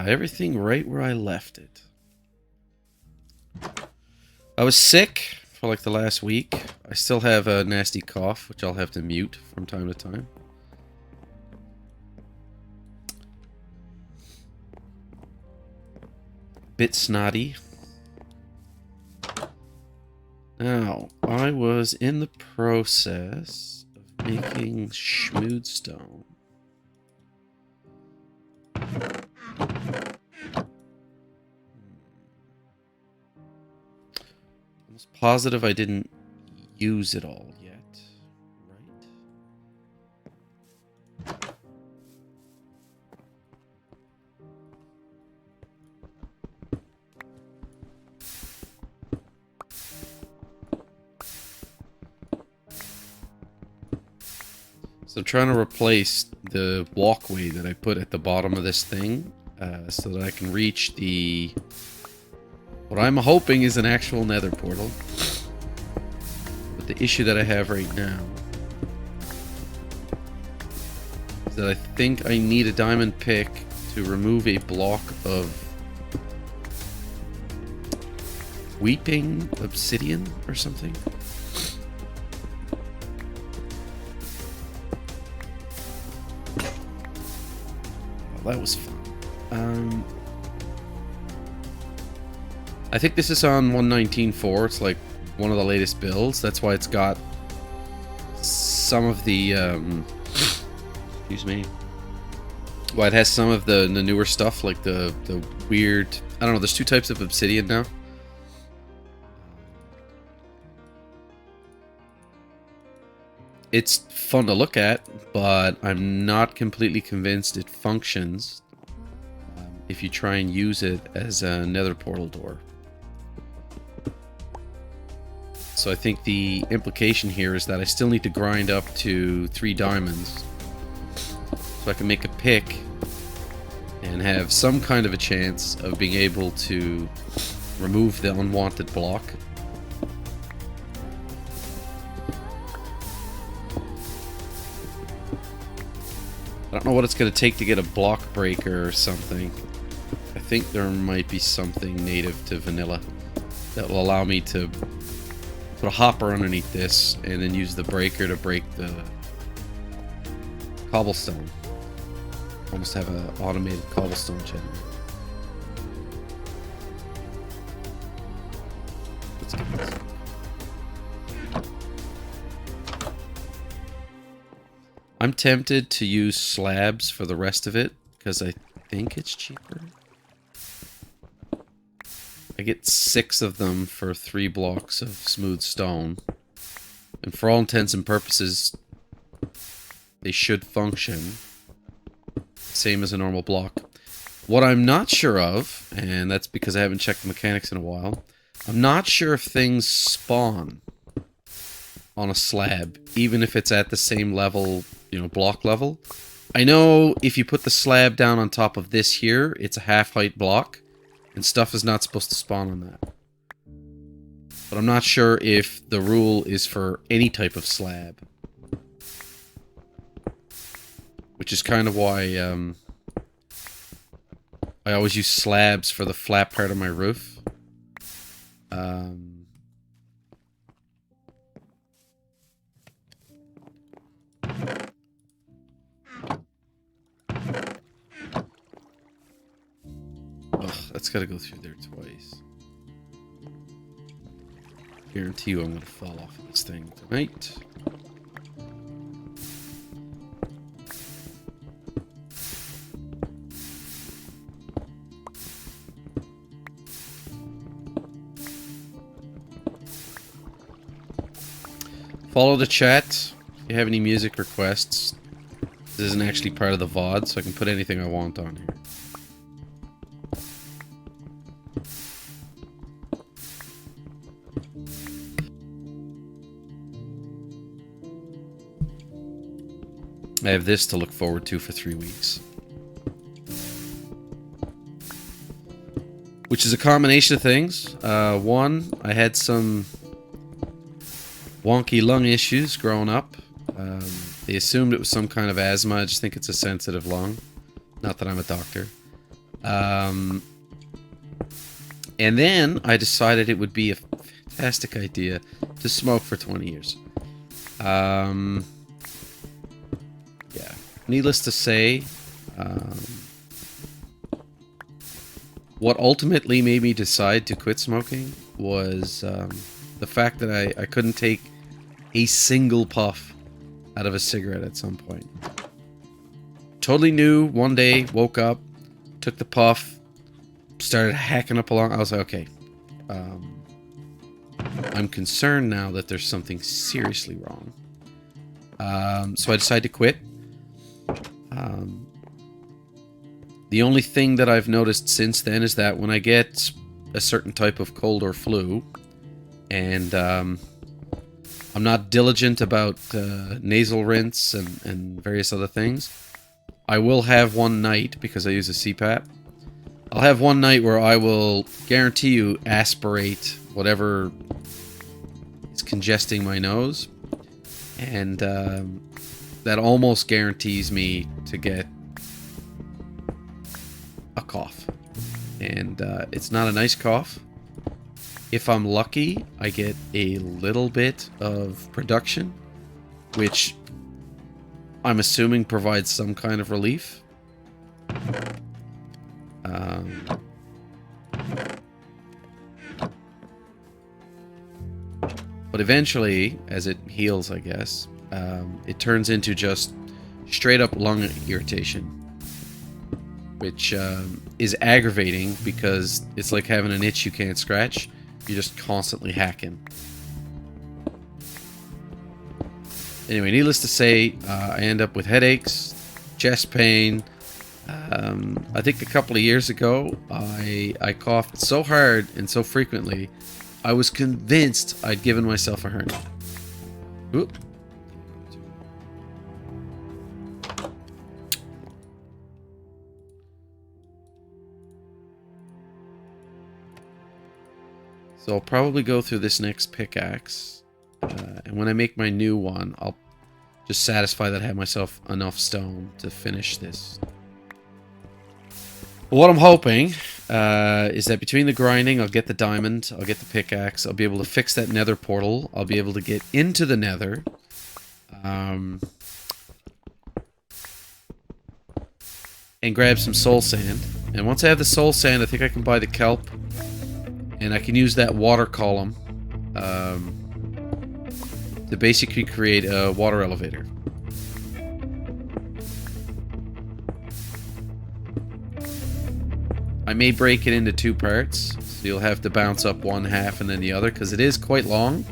Everything right where I left it. I was sick for like the last week. I still have a nasty cough, which I'll have to mute from time to time. Bit snotty. Now, I was in the process of making schmoodstone. Almost positive I didn't use it all yet, right? So I'm trying to replace the walkway that I put at the bottom of this thing so that I can reach the... what I'm hoping is an actual nether portal. But the issue that I have right now is that I think I need a diamond pick to remove a block of weeping obsidian or something. Well, that was fun. I think this is on 1.19.4. It's like one of the latest builds. That's why it's got some of the excuse me. Well, it has some of the newer stuff, like the weird... I don't know, there's two types of obsidian now. It's fun to look at, but I'm not completely convinced it functions if you try and use it as a nether portal door. So I think the implication here is that I still need to grind up to 3 diamonds so I can make a pick and have some kind of a chance of being able to remove the unwanted block. I don't know what it's going to take to get a block breaker or something. I think there might be something native to vanilla that will allow me to put a hopper underneath this and then use the breaker to break the cobblestone. Almost have an automated cobblestone generator. Let's get this. I'm tempted to use slabs for the rest of it because I think it's cheaper. I get 6 of them for 3 blocks of smooth stone. And for all intents and purposes, they should function. Same as a normal block. What I'm not sure of, and that's because I haven't checked the mechanics in a while, I'm not sure if things spawn on a slab, even if it's at the same level, you know, block level. I know if you put the slab down on top of this here, it's a half-height block. And stuff is not supposed to spawn on that. But I'm not sure if the rule is for any type of slab. Which is kind of why I always use slabs for the flat part of my roof. Ugh, that's gotta go through there twice. Guarantee you I'm gonna fall off of this thing tonight. Follow the chat if you have any music requests. This isn't actually part of the VOD, so I can put anything I want on here. I have this to look forward to for 3 weeks. Which is a combination of things. One, I had some wonky lung issues growing up. They assumed it was some kind of asthma. I just think it's a sensitive lung. Not that I'm a doctor. And then I decided it would be a fantastic idea to smoke for 20 years. Yeah. Needless to say, what ultimately made me decide to quit smoking was the fact that I couldn't take a single puff out of a cigarette at some point. Totally new. One day, woke up, took the puff, started hacking up along. I was like, okay, I'm concerned now that there's something seriously wrong. So I decided to quit. The only thing that I've noticed since then is that when I get a certain type of cold or flu, and I'm not diligent about nasal rinse and various other things, I will have one night, because I use a CPAP, I'll have one night where I will guarantee you aspirate whatever is congesting my nose, and that almost guarantees me to get a cough. And it's not a nice cough. If I'm lucky, I get a little bit of production, which I'm assuming provides some kind of relief. But eventually, as it heals, I guess, it turns into just straight up lung irritation, which is aggravating because it's like having an itch you can't scratch. You're just constantly hacking. Anyway, needless to say, I end up with headaches, chest pain. I think a couple of years ago, I coughed so hard and so frequently, I was convinced I'd given myself a hernia. Oop. So I'll probably go through this next pickaxe, and when I make my new one, I'll just satisfy that I have myself enough stone to finish this. But what I'm hoping is that between the grinding, I'll get the diamond, I'll get the pickaxe, I'll be able to fix that nether portal, I'll be able to get into the nether, and grab some soul sand. And once I have the soul sand, I think I can buy the kelp. And I can use that water column to basically create a water elevator. I may break it into two parts, so you'll have to bounce up one half and then the other, because it is quite long.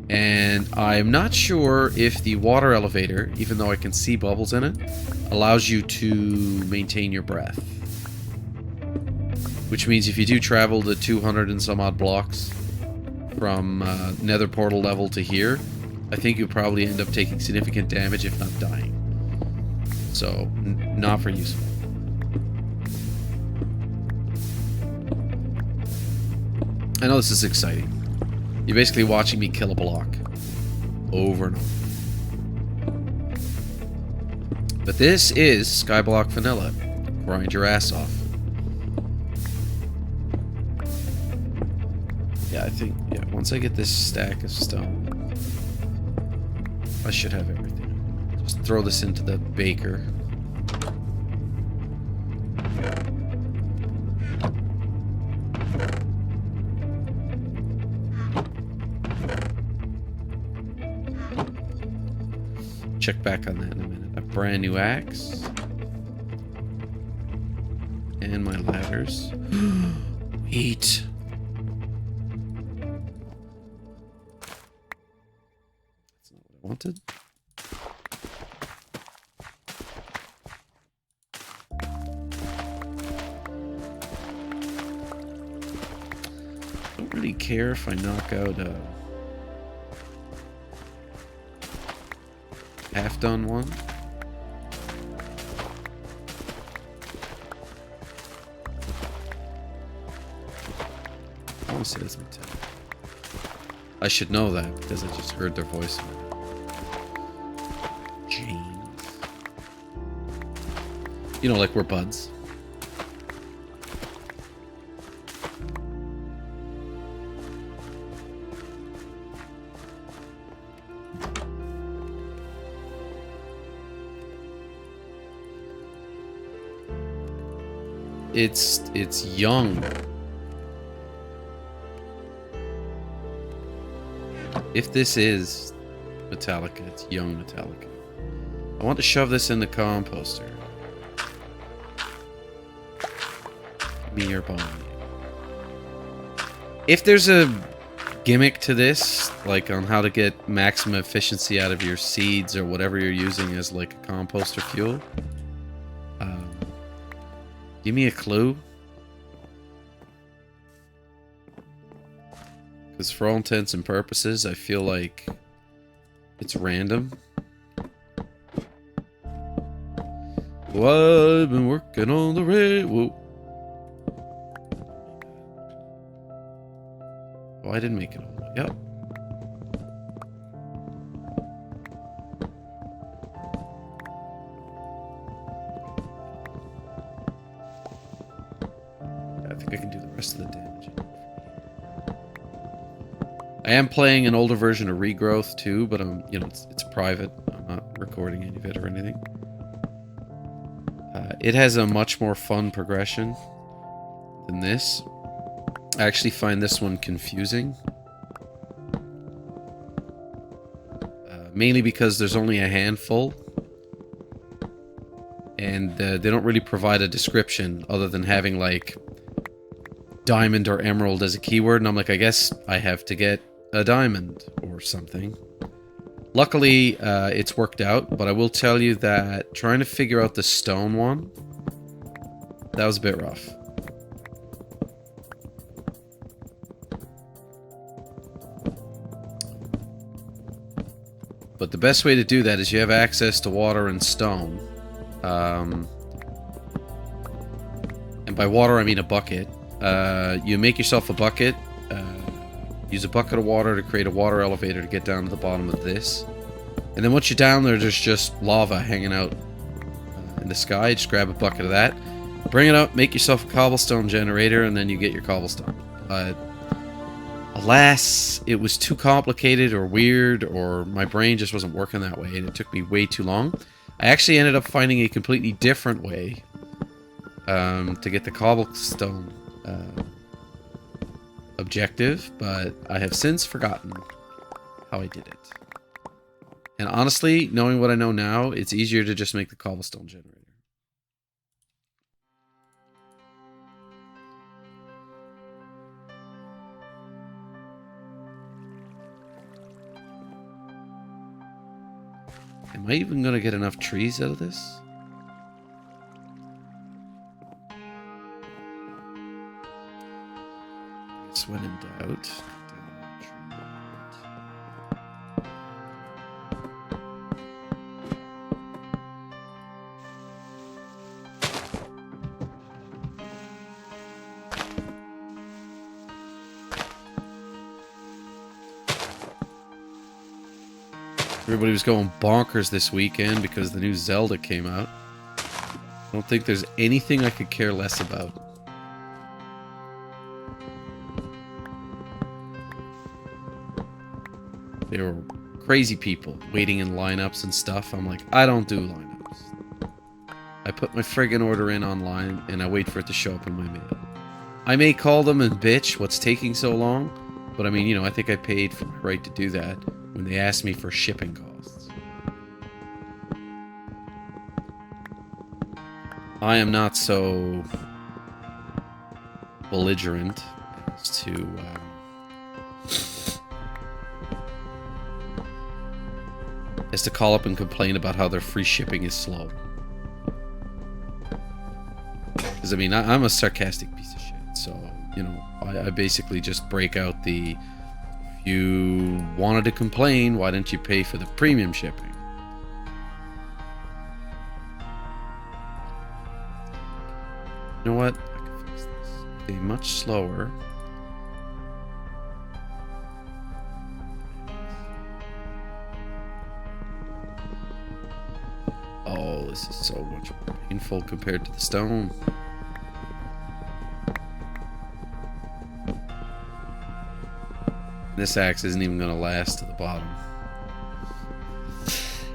And I'm not sure if the water elevator, even though I can see bubbles in it, allows you to maintain your breath. Which means if you do travel the 200 and some odd blocks from nether portal level to here, I think you'll probably end up taking significant damage, if not dying. So, not very useful. I know this is exciting. You're basically watching me kill a block. Over and over. But this is Skyblock Vanilla. Grind your ass off. Yeah, I think, yeah, once I get this stack of stone, I should have everything. Just throw this into the baker. Check back on that in a minute. A brand new axe. And my ladders. Eat. Wanted. Don't really care if I knock out a half-done one. I want to say that's my tip. I should know that because I just heard their voice. James. You know, like we're buds. it's young. If this is Metallica, it's young Metallica. I want to shove this in the composter. Give me your bone. If there's a gimmick to this, like on how to get maximum efficiency out of your seeds or whatever you're using as like a composter fuel, give me a clue. Because for all intents and purposes, I feel like it's random. Well, I've been working on the whoa. Oh, I didn't make it all the way. Yep. I think I can do the rest of the damage. I am playing an older version of Regrowth too, but you know, it's private. I'm not recording any of it or anything. It has a much more fun progression than this. I actually find this one confusing. Mainly because there's only a handful. And they don't really provide a description other than having like diamond or emerald as a keyword. And I'm like, I guess I have to get a diamond or something. Luckily, it's worked out, but I will tell you that trying to figure out the stone one, that was a bit rough. But the best way to do that is you have access to water and stone. And by water, I mean a bucket. You make yourself a bucket. Use a bucket of water to create a water elevator to get down to the bottom of this. And then once you're down there, there's just lava hanging out in the sky. Just grab a bucket of that. Bring it up, make yourself a cobblestone generator, and then you get your cobblestone. Alas, it was too complicated or weird, or my brain just wasn't working that way, and it took me way too long. I actually ended up finding a completely different way to get the cobblestone objective, but I have since forgotten how I did it. And honestly, knowing what I know now, it's easier to just make the cobblestone generator. Am I even going to get enough trees out of this? Guess when in doubt. Everybody was going bonkers this weekend because the new Zelda came out. I don't think there's anything I could care less about. There were crazy people waiting in lineups and stuff. I'm like, I don't do lineups. I put my friggin' order in online and I wait for it to show up in my mail. I may call them and bitch what's taking so long, but I mean, you know, I think I paid for my right to do that when they asked me for shipping costs. I am not so belligerent as to call up and complain about how their free shipping is slow. Because, I mean, I'm a sarcastic piece of shit, so, you know, I basically just break out the... If you wanted to complain, why didn't you pay for the premium shipping? You know what? I can fix this. Okay, much slower. Oh, this is so much more painful compared to the stone. This axe isn't even gonna last to the bottom.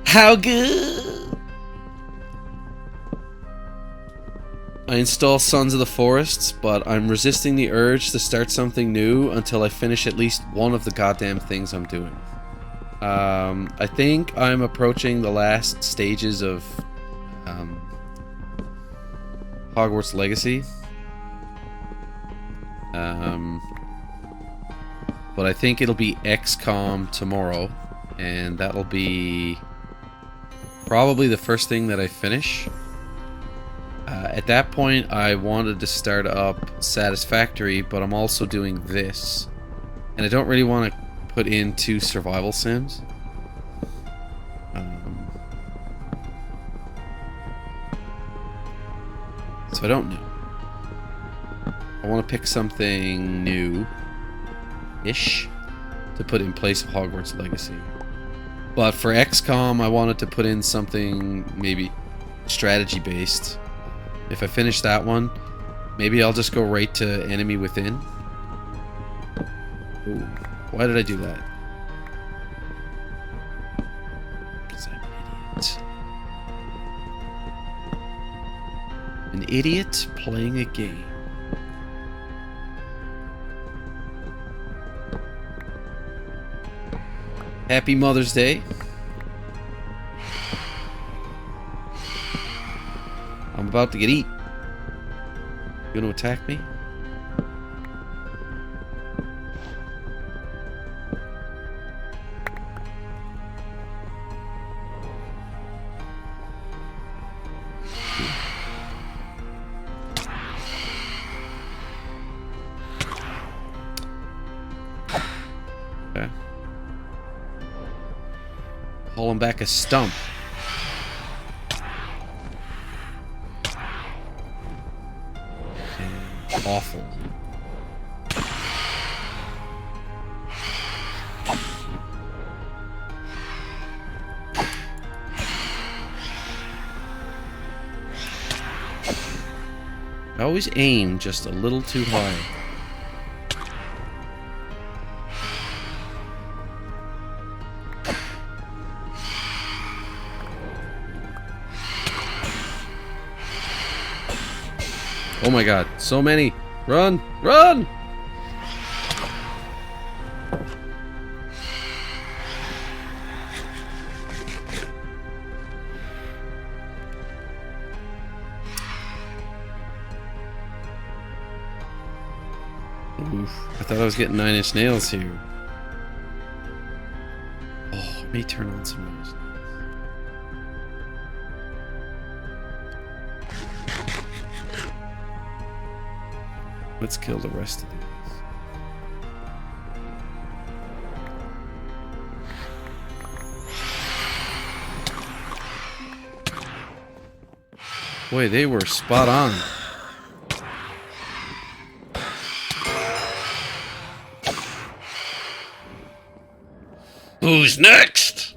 How good? I install Sons of the Forests, but I'm resisting the urge to start something new until I finish at least one of the goddamn things I'm doing. I think I'm approaching the last stages of Hogwarts Legacy. But I think it'll be XCOM tomorrow, and that'll be probably the first thing that I finish. At that point, I wanted to start up Satisfactory, but I'm also doing this. And I don't really want to put in 2 survival sims. So I don't know. I want to pick something new-ish to put in place of Hogwarts Legacy. But for XCOM, I wanted to put in something maybe strategy-based. If I finish that one, maybe I'll just go right to Enemy Within. Ooh, why did I do that? Because I'm an idiot. An idiot playing a game. Happy Mother's Day. I'm about to get eat. You gonna attack me? Okay. Hauling back a stump. Awful. I always aim just a little too high. Oh my god, so many! Run! Run! Oof, I thought I was getting 9-inch nails here. Oh, I may turn on some of those. Let's kill the rest of these. Boy, they were spot on. Who's next?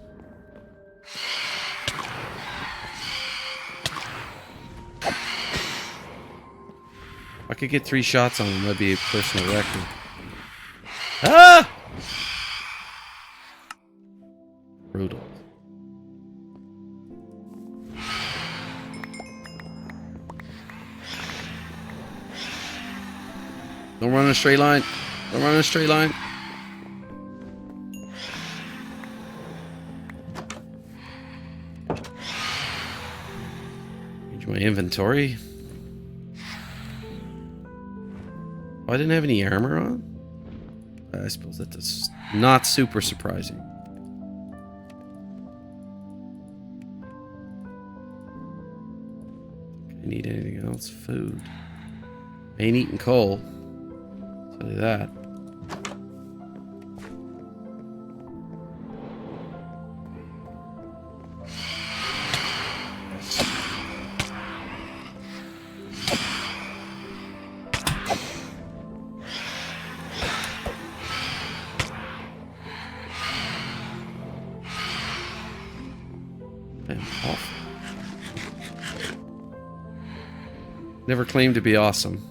If I could get 3 shots on him, that'd be a personal record. Ah! Brutal. Don't run in a straight line. Don't run in a straight line. Need my inventory. Oh, I didn't have any armor on? I suppose that's not super surprising. I need anything else? Food. I ain't eating coal. I'll tell you that. Never claimed to be awesome.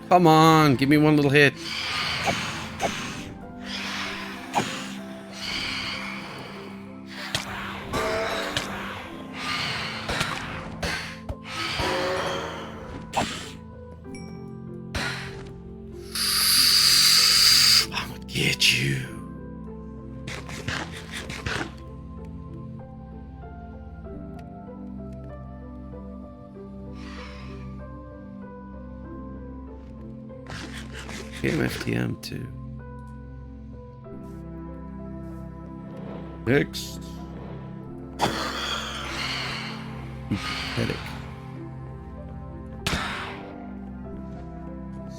Come on, give me one little hit. I'm gonna get you. Game FTM too. Next. Headache.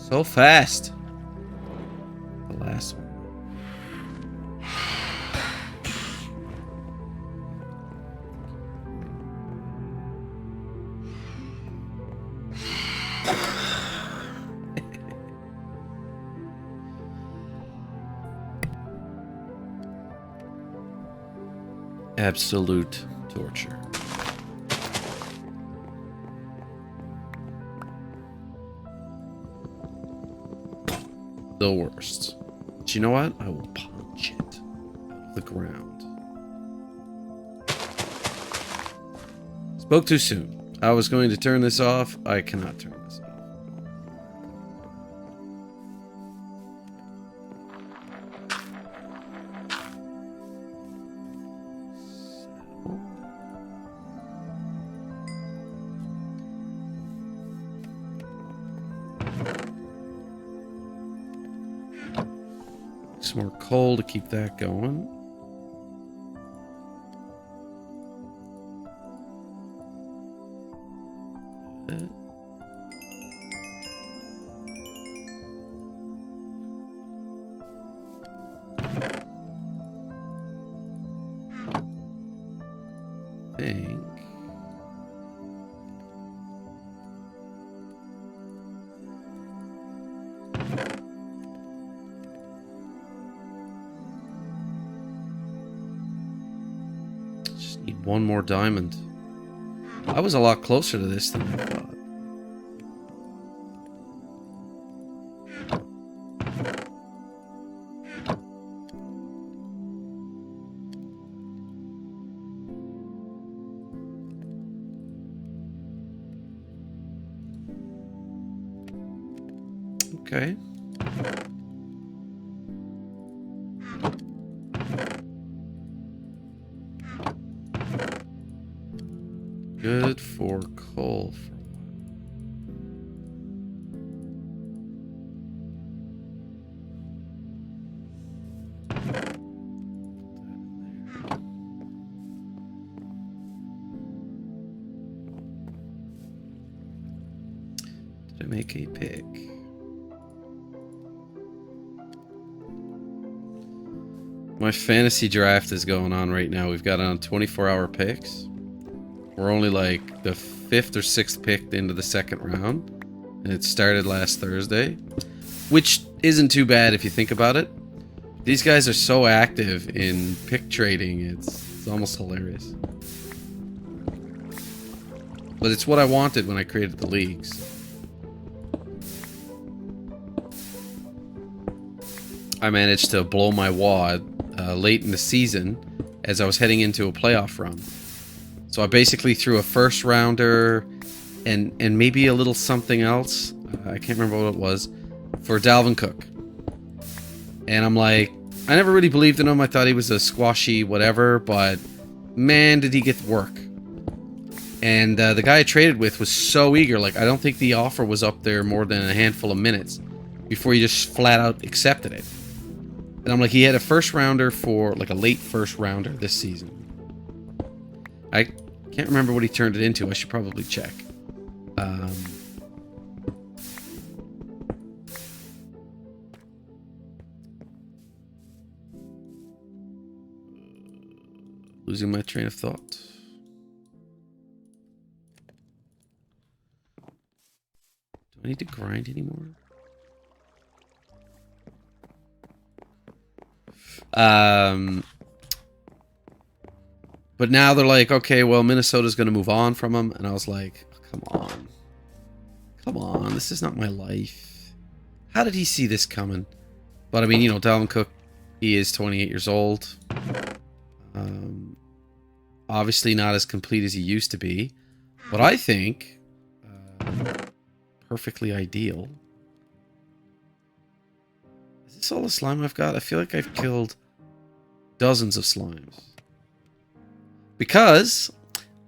So fast. The last one. Absolute torture. The worst. But you know what? I will punch it out of the ground. Spoke too soon. I was going to turn this off. I cannot turn this off. Some more coal to keep that going. I think. Need one more diamond. I was a lot closer to this than I thought. Okay. Good for coal. Did I make a pick? My fantasy draft is going on right now. We've got on 24-hour picks. We're only like the 5th or 6th pick into the second round. And it started last Thursday. Which isn't too bad if you think about it. These guys are so active in pick trading, it's almost hilarious. But it's what I wanted when I created the leagues. I managed to blow my wad late in the season as I was heading into a playoff run. So I basically threw a first rounder and maybe a little something else. I can't remember what it was for Dalvin Cook. And I'm like, I never really believed in him. I thought he was a squashy whatever, but man, did he get work. And the guy I traded with was so eager. Like, I don't think the offer was up there more than a handful of minutes before he just flat out accepted it. And I'm like, he had a first rounder for, like a late first rounder this season. I can't remember what he turned it into. I should probably check. Losing my train of thought. Do I need to grind anymore? But now they're like, okay, well, Minnesota's going to move on from him. And I was like, come on. Come on, this is not my life. How did he see this coming? But I mean, you know, Dalvin Cook, he is 28 years old. Obviously not as complete as he used to be. But I think perfectly ideal. Is this all the slime I've got? I feel like I've killed dozens of slimes. Because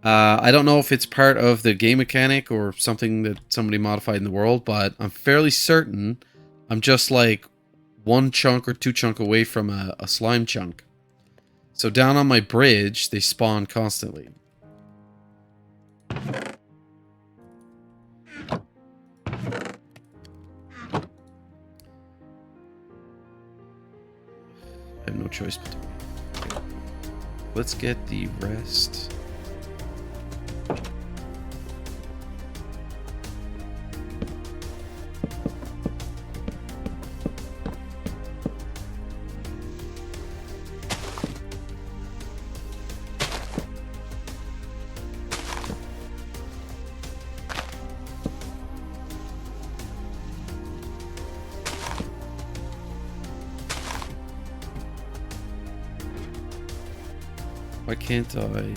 I don't know if it's part of the game mechanic or something that somebody modified in the world, but I'm fairly certain I'm just like one chunk or two chunk away from a slime chunk. So down on my bridge, they spawn constantly. I have no choice but to wait. Let's get the rest. Why can't I?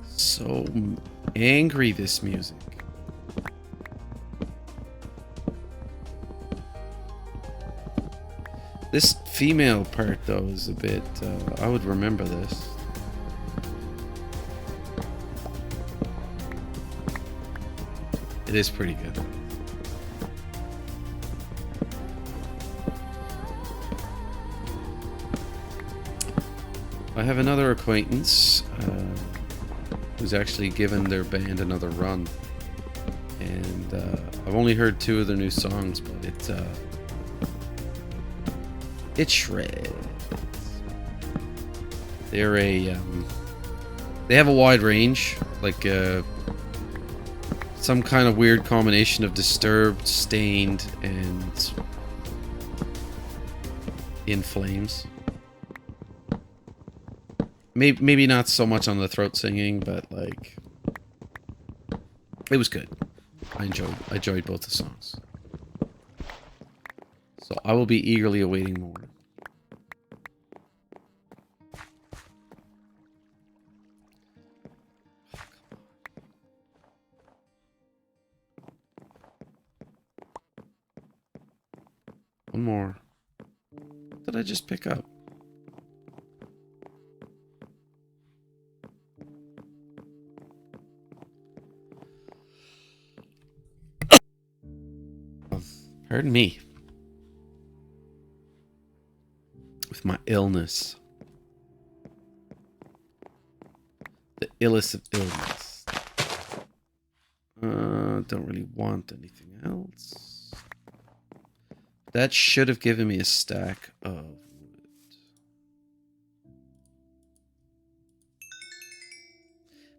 So angry, this music. This female part, though, is a bit... I would remember this. It is pretty good. I have another acquaintance who's actually given their band another run. And I've only heard 2 of their new songs, but it shreds. They're they have a wide range, like some kind of weird combination of Disturbed, Stained, and In Flames. Maybe not so much on the throat singing, but like it was good. I enjoyed both the songs. So I will be eagerly awaiting more. One more. What did I just pick up? Pardon me. With my illness. The illest of illness. Don't really want anything else. That should have given me a stack of wood.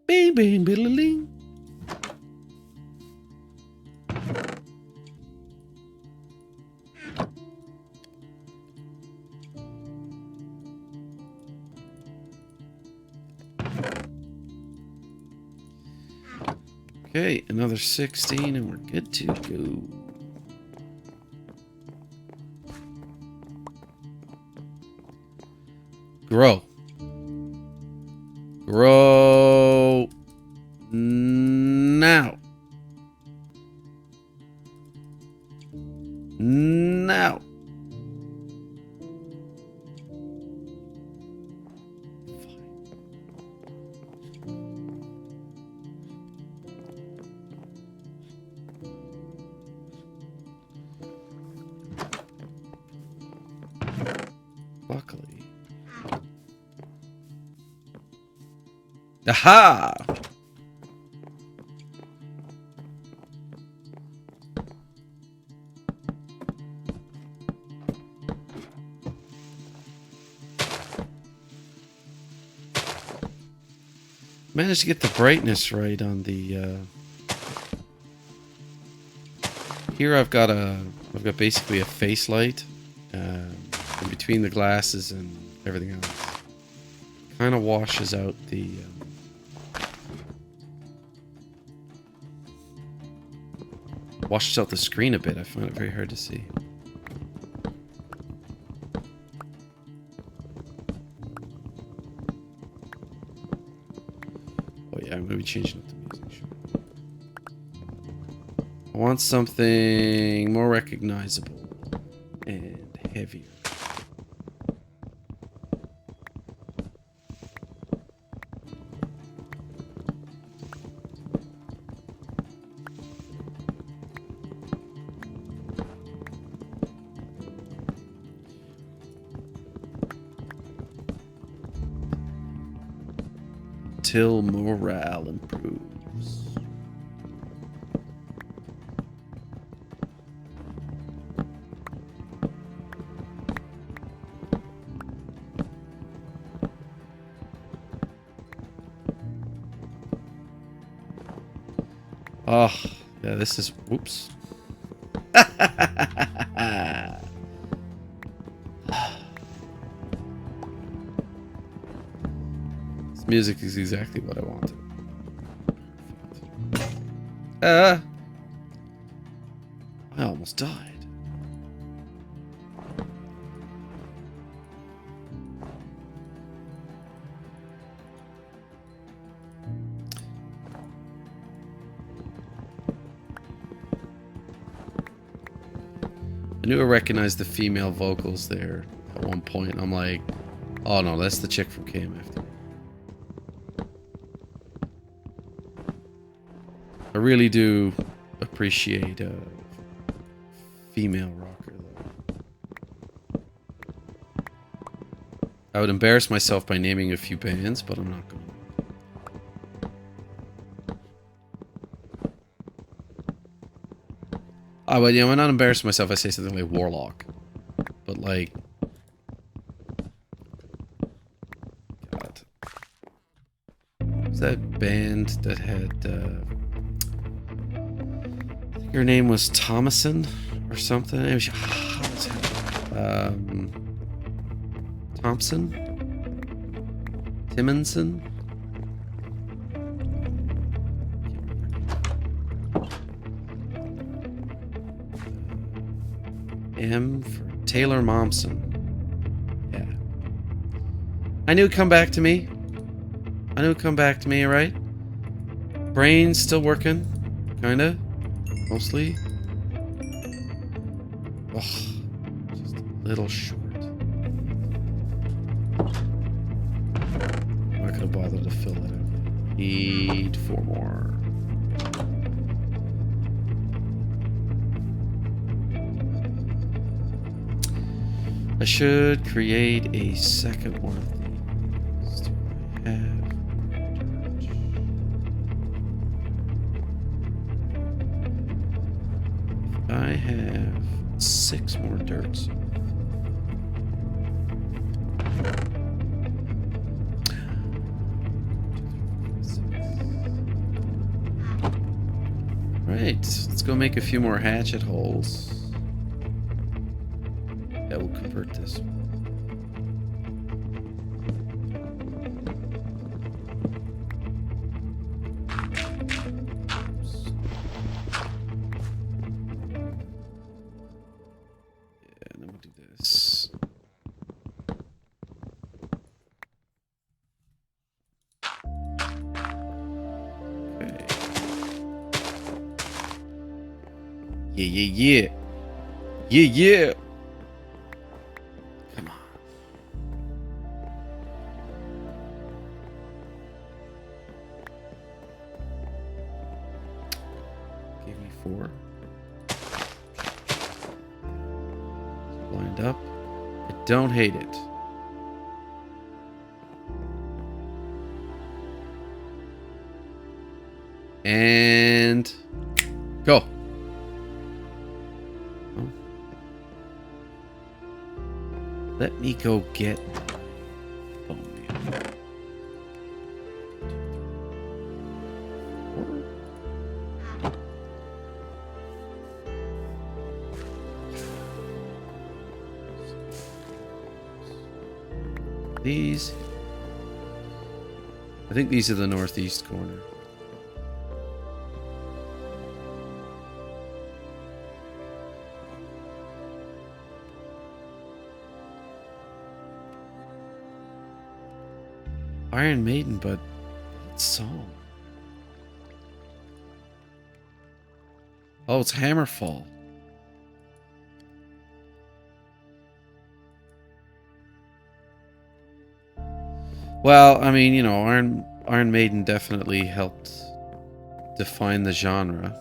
Bing, bing, biddling. Okay, another 16 and we're good to go. Grow. Grow. Now. Now. Luckily. Aha! Managed to get the brightness right on the. Here I've got basically a face light in between the glasses and everything else. Kind of washes out the. Washes out the screen a bit. I find it very hard to see. Oh yeah, I'm going to be changing up the music. Sure. I want something more recognizable and heavier. Till morale improves. Oh, yeah, this is... Whoops. This music is exactly what I wanted. I almost died. I knew I recognized the female vocals there at one point. I'm like, oh no, that's the chick from KMF. I really do appreciate a female rocker, though. I would embarrass myself by naming a few bands, but I'm not going to. Oh, but yeah, I'm not embarrassing myself. I say something like Warlock, but like, God, was that band that had? I think her name was Thomason or something. It was, Thompson, Timmonson. M for Taylor Momsen. Yeah. I knew it'd come back to me. I knew it'd come back to me, right? Brain's still working. Kinda. Mostly. Ugh. Just a little short. I'm not gonna bother to fill that out. Need 4 more. I should create a second one of these. Do I have dirt? I have 6 more dirts. Right, let's go make a few more hatchet holes. Yeah, we'll convert this. Yeah, and then we'll do this. Okay. Yeah. Yeah. Come on. Give me 4. Lined up. I don't hate it. And go. Oh. Let me go get bone meal. These... I think these are the northeast corner. Iron Maiden, but what song? Oh, it's Hammerfall. Well, I mean, you know, Iron Maiden definitely helped define the genre.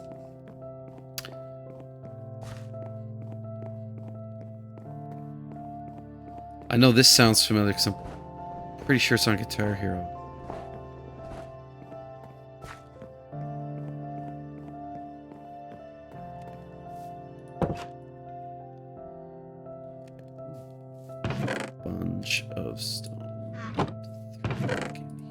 I know this sounds familiar because I'm pretty sure it's on Guitar Hero. Bunch of stone. Back in here.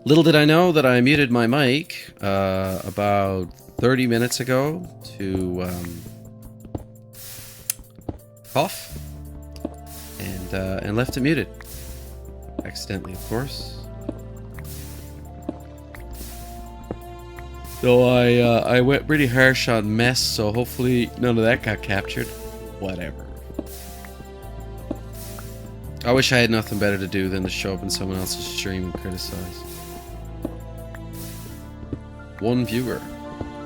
Little did I know that I muted my mic about 30 minutes ago to cough and left it muted. Accidentally, of course. So I went pretty harsh on mess, so hopefully none of that got captured. Whatever. I wish I had nothing better to do than to show up in someone else's stream and criticize. One viewer.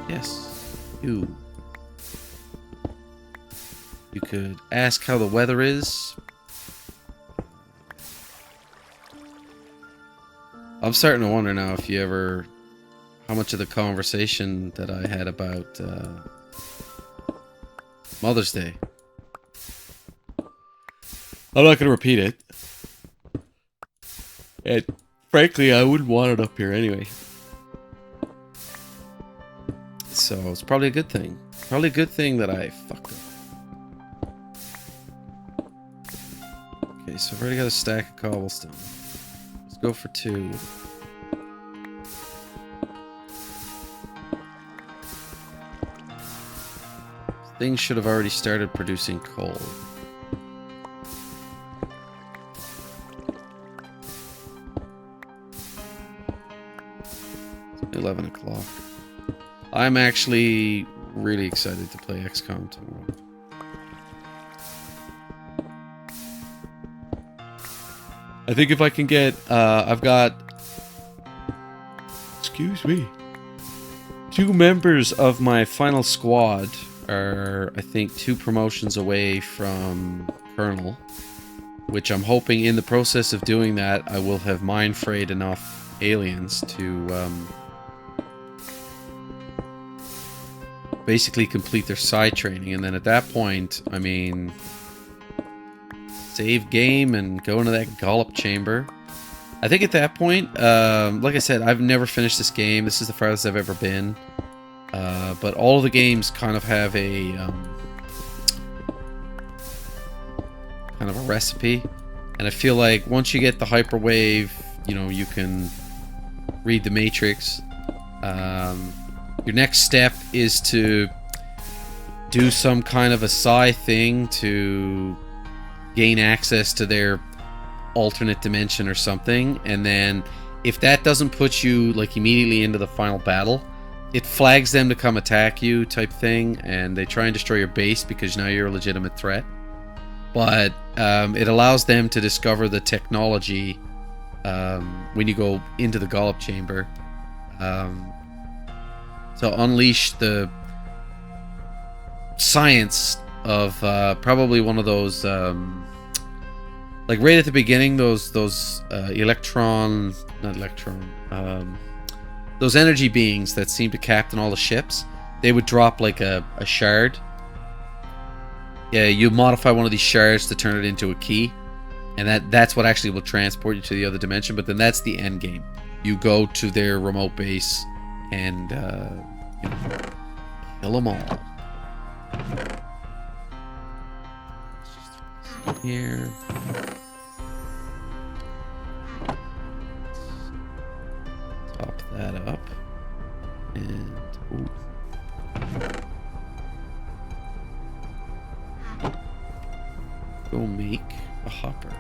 Yes. You. You could ask how the weather is. I'm starting to wonder now if you ever... how much of the conversation that I had about Mother's Day. I'm not going to repeat it. And frankly, I wouldn't want it up here anyway. So it's probably a good thing. Probably a good thing that I fucked up. Okay, so I've already got a stack of cobblestone. Let's go for 2. Things should have already started producing coal. 11 o'clock. I'm actually really excited to play XCOM tomorrow. I think if I can get, I've got, excuse me, 2 members of my final squad are, I think, 2 promotions away from Colonel, which I'm hoping in the process of doing that, I will have mind-frayed enough aliens to, basically complete their side training, and then at that point, I mean, save game and go into that Gollop chamber. I think at that point, like I said, I've never finished this game. This is the farthest I've ever been. But all of the games kind of have a kind of a recipe, and I feel like once you get the hyperwave, you know, you can read the Matrix. Your next step is to do some kind of a psi thing to gain access to their alternate dimension or something, and then if that doesn't put you like immediately into the final battle, it flags them to come attack you type thing, and they try and destroy your base because now you're a legitimate threat. But it allows them to discover the technology when you go into the Gollop chamber. So unleash the science of probably one of those, like right at the beginning, those those energy beings that seem to captain all the ships. They would drop like a shard. Yeah, you modify one of these shards to turn it into a key, and that's what actually will transport you to the other dimension. But then that's the end game. You go to their remote base and you know, kill them all. Here. Top that up. And ooh. Go make a hopper.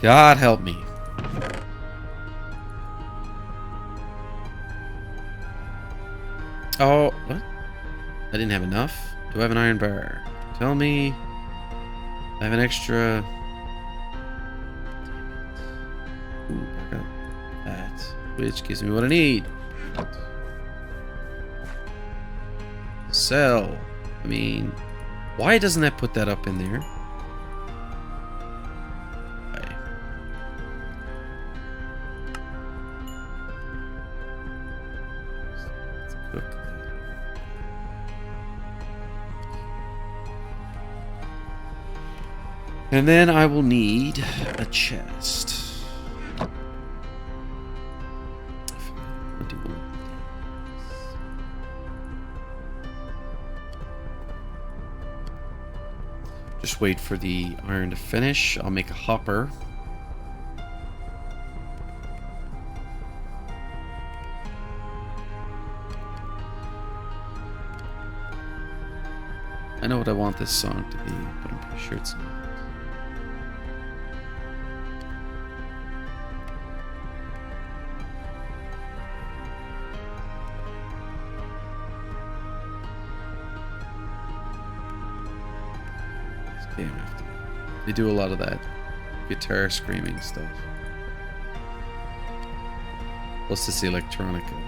God help me. Oh, what? I didn't have enough? Do I have an iron bar? Tell me. I have an extra. Ooh, I got that. Which gives me what I need. Sell. I mean, why doesn't that put that up in there? And then I will need a chest. Just wait for the iron to finish. I'll make a hopper. I know what I want this song to be, but I'm pretty sure it's not. They do a lot of that guitar screaming stuff. Plus this electronica.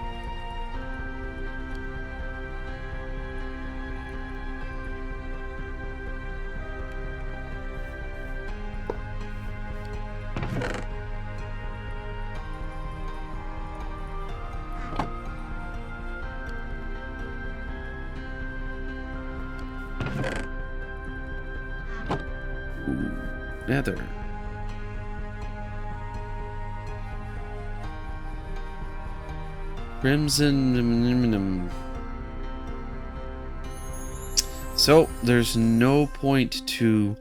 Nether. Crimson. So, there's no point to...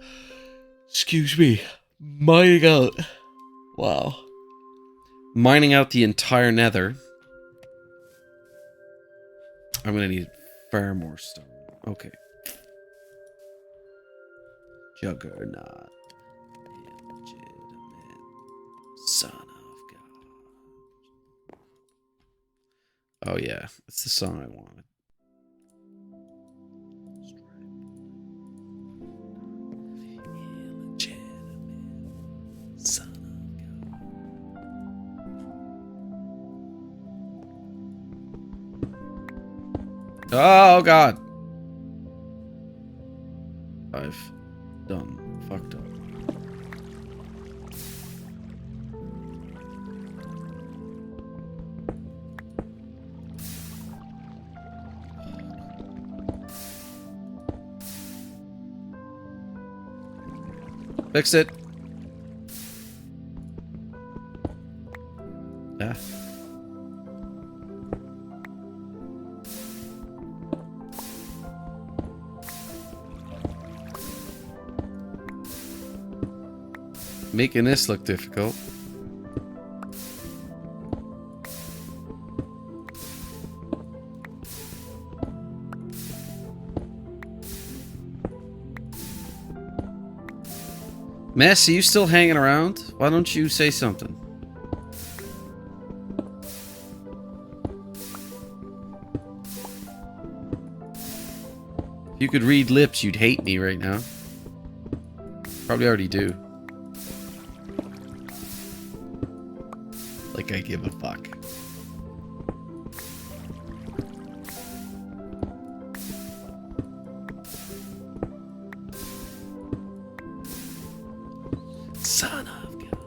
Excuse me. Mining out. Wow. Mining out the entire nether. I'm gonna need far more stone. Okay. Juggernaut. Son of God. Oh yeah, it's the song I wanted. Son of God. Oh God. I've done fucked up. Fix it. Ah. Making this look difficult. Mess, are you still hanging around? Why don't you say something? If you could read lips, you'd hate me right now. Probably already do. Like I give a fuck. Son of God.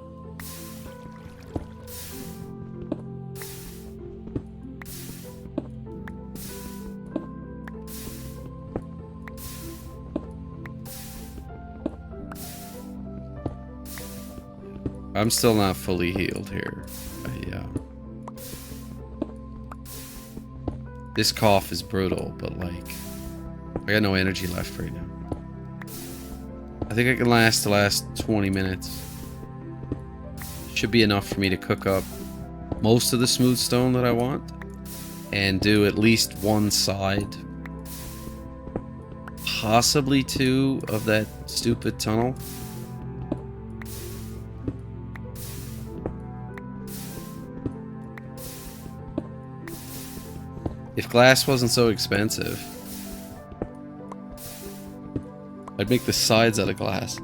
I'm still not fully healed here. This cough is brutal, but like, I got no energy left right now. I think I can last the last 20 minutes. Should be enough for me to cook up most of the smooth stone that I want and do at least one side, possibly two of that stupid tunnel. If glass wasn't so expensive, I'd make the sides out of glass.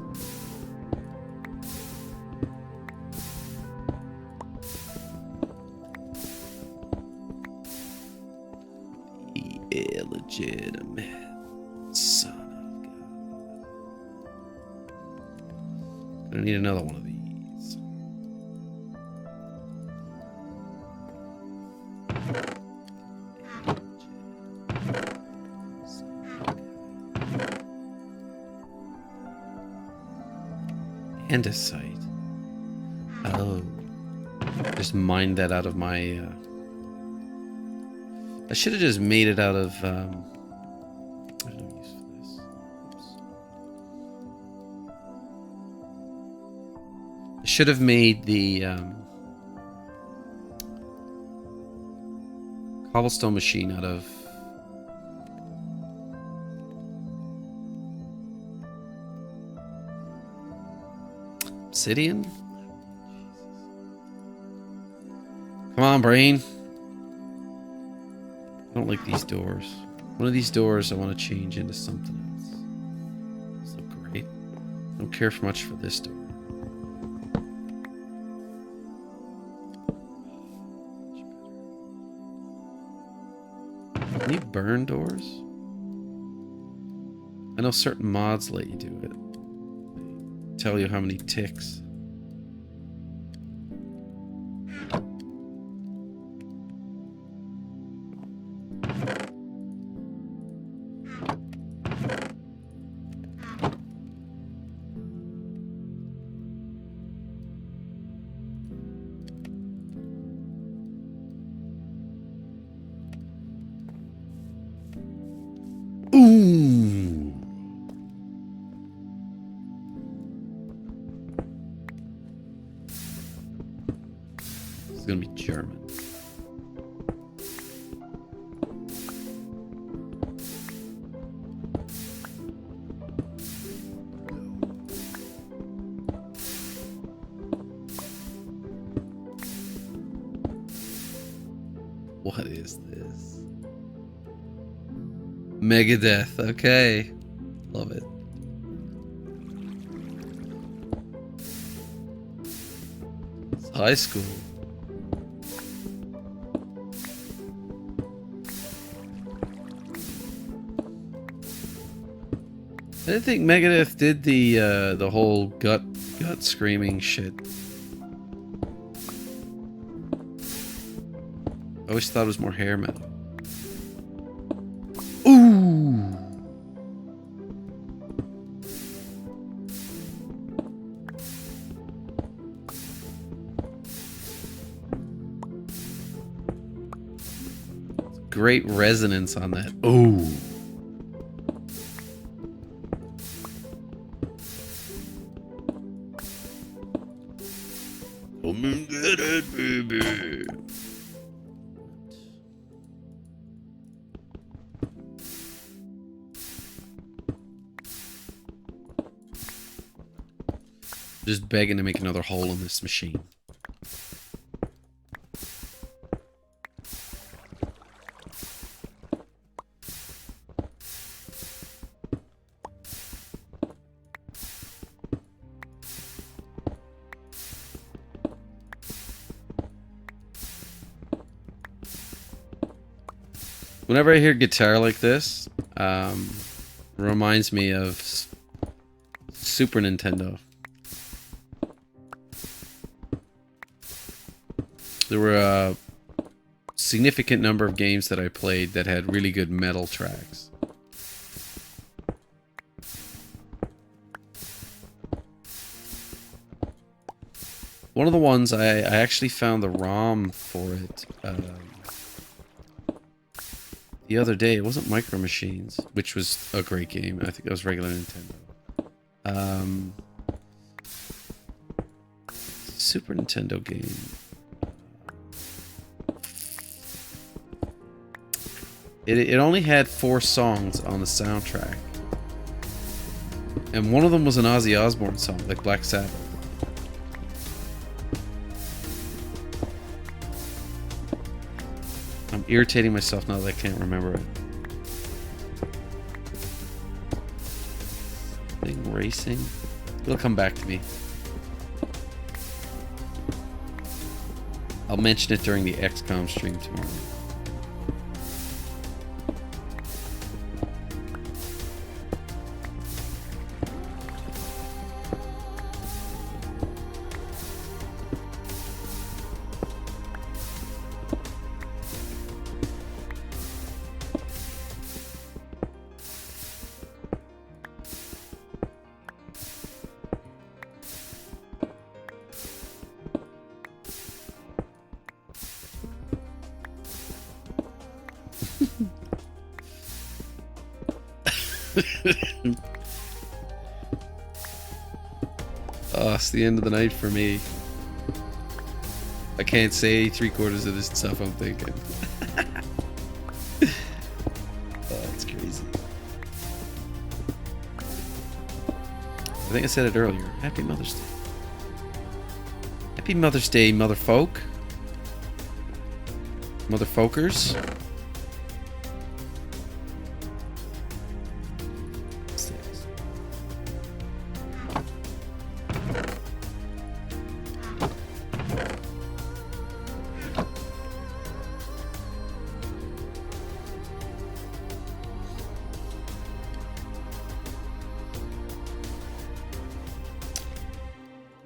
The illegitimate son of God. I need another one of these. Andesite. Oh. Just mined that out of my... I should have just made it out of... I have no use for this. Oops. should have made the cobblestone machine out of obsidian. Come on, brain. I don't like these doors. One of these doors I want to change into something else. So great. I don't care for much for this door. Can you burn doors? I know certain mods let you do it. They tell you how many ticks. Ooh. This is gonna be German. What is this? Megadeth, okay. Love it. It's high school. I didn't think Megadeth did the whole gut screaming shit. I always thought it was more hair metal. Ooh. Great resonance on that. Ooh. Come and get it, baby. Just begging to make another hole in this machine. Whenever I hear guitar like this, reminds me of Super Nintendo. There were a significant number of games that I played that had really good metal tracks. One of the ones I actually found the ROM for it the other day. It wasn't Micro Machines, which was a great game. I think that was regular Nintendo. Super Nintendo game. It only had 4 songs on the soundtrack. And one of them was an Ozzy Osbourne song, like Black Sabbath. I'm irritating myself now that I can't remember it. Thing racing? It'll come back to me. I'll mention it during the XCOM stream tomorrow. Oh, it's the end of the night for me. I can't say 3/4 of this stuff I'm thinking. Oh, it's crazy. I think I said it earlier. Happy Mother's Day. Happy Mother's Day, motherfolk. Motherfolkers. What's this?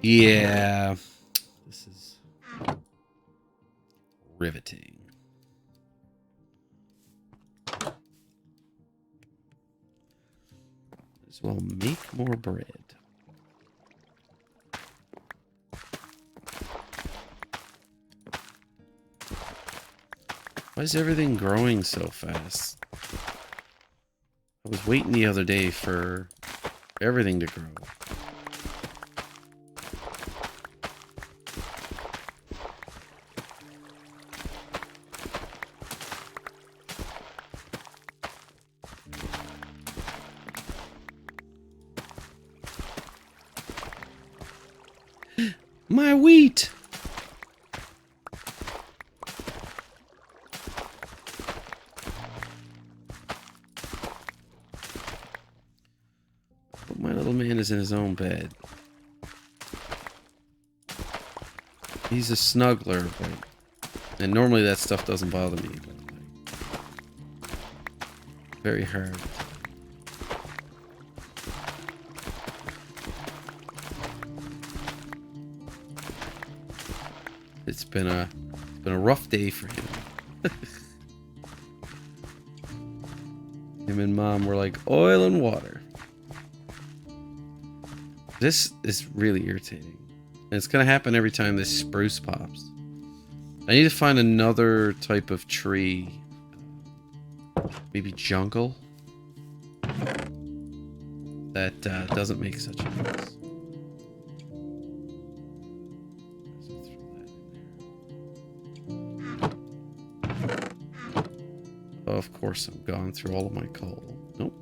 Yeah. This is riveting. As well make more bread. Why is everything growing so fast? I was waiting the other day for everything to grow. My wheat! But my little man is in his own bed. He's a snuggler, but... And normally that stuff doesn't bother me, but... Like, very hard. It's been a rough day for him. Him and Mom were like oil and water. This is really irritating. And it's gonna happen every time this spruce pops. I need to find another type of tree. Maybe jungle? That doesn't make such a mess. Of course, I've gone through all of my coal. Nope.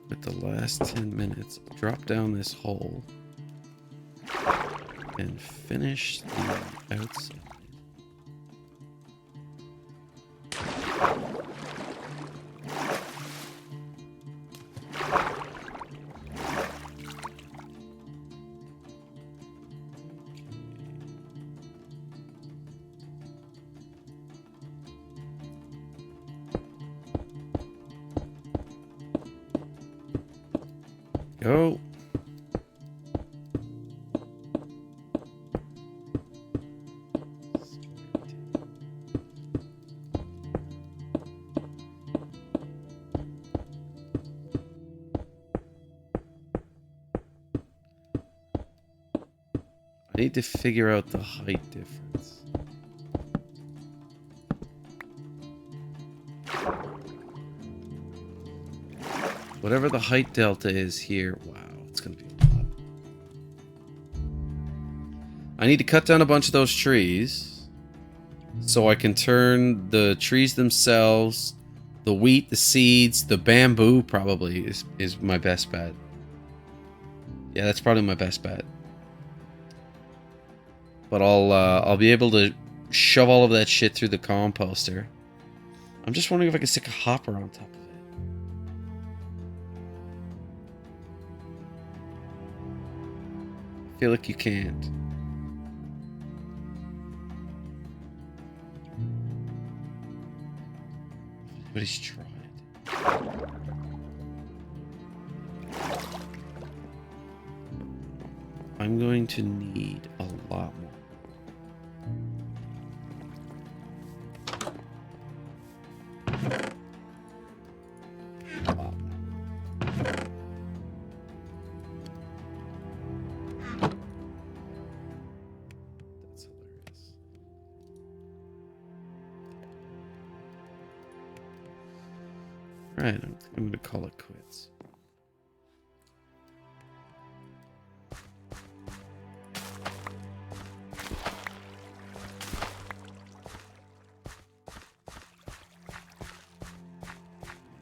With the last 10 minutes, drop down this hole and finish the outside. Go. I need to figure out the height difference. Whatever the height delta is here, wow, it's gonna be a lot. I need to cut down a bunch of those trees so I can turn the trees themselves, the wheat, the seeds, the bamboo probably is my best bet. Yeah, that's probably my best bet. But I'll be able to shove all of that shit through the composter. I'm just wondering if I can stick a hopper on top of it. I feel like you can't. Everybody's tried. I'm going to need a lot more. Right, I'm going to call it quits.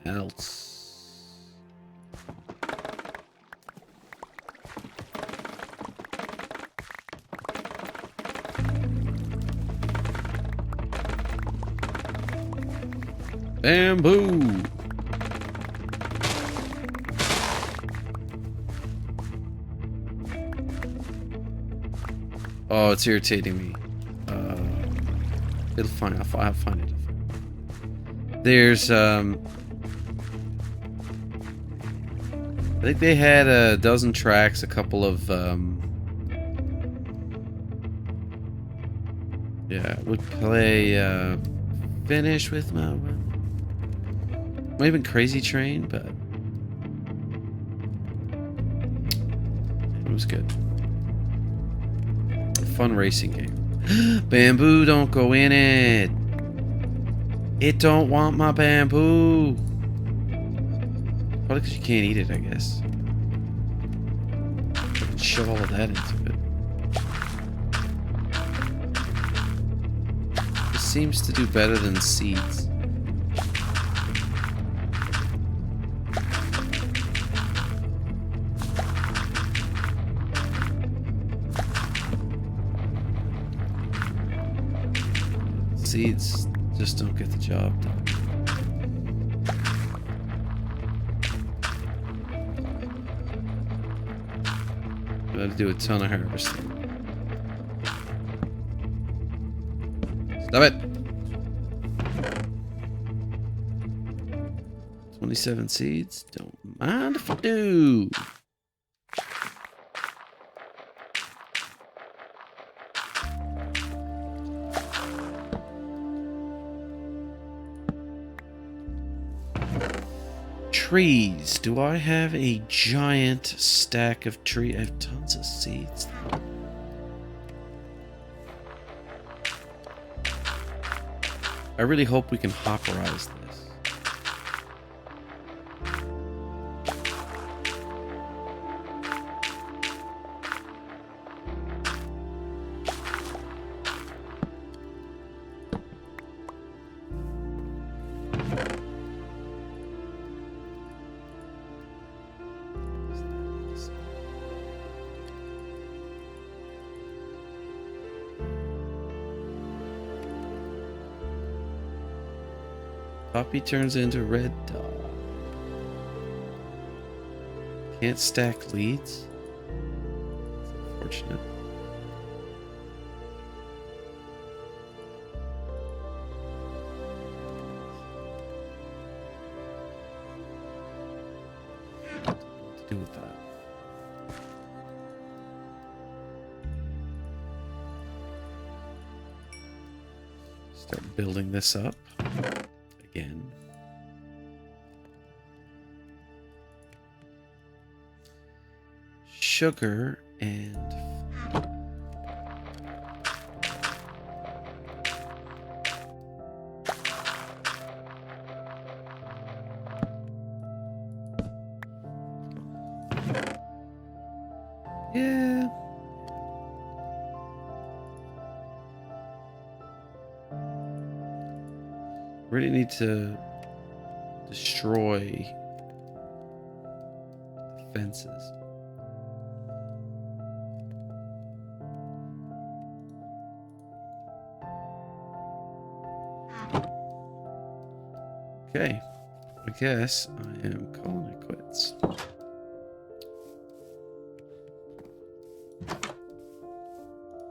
Else. Bamboo. Oh, it's irritating me. It'll find. I'll find it. There's I think they had a dozen tracks, a couple of yeah, would play finish with my might have been Crazy Train, but it was good. A fun racing game. Bamboo, don't go in it. It don't want my bamboo. Probably because you can't eat it, I guess. Shove all of that into it. It seems to do better than seeds. Seeds just don't get the job done. I have to do a ton of harvesting. Stop it! 27 seeds. Don't mind if I do. Trees. Do I have a giant stack of trees? I have tons of seeds. I really hope we can hopperize this. Poppy turns into red dot. Can't stack leads. That's unfortunate. What to do with that? Start building this up. Again. Sugar and yeah. Really need to destroy the fences. Okay, I guess I am calling it quits.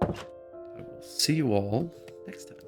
I will see you all next time.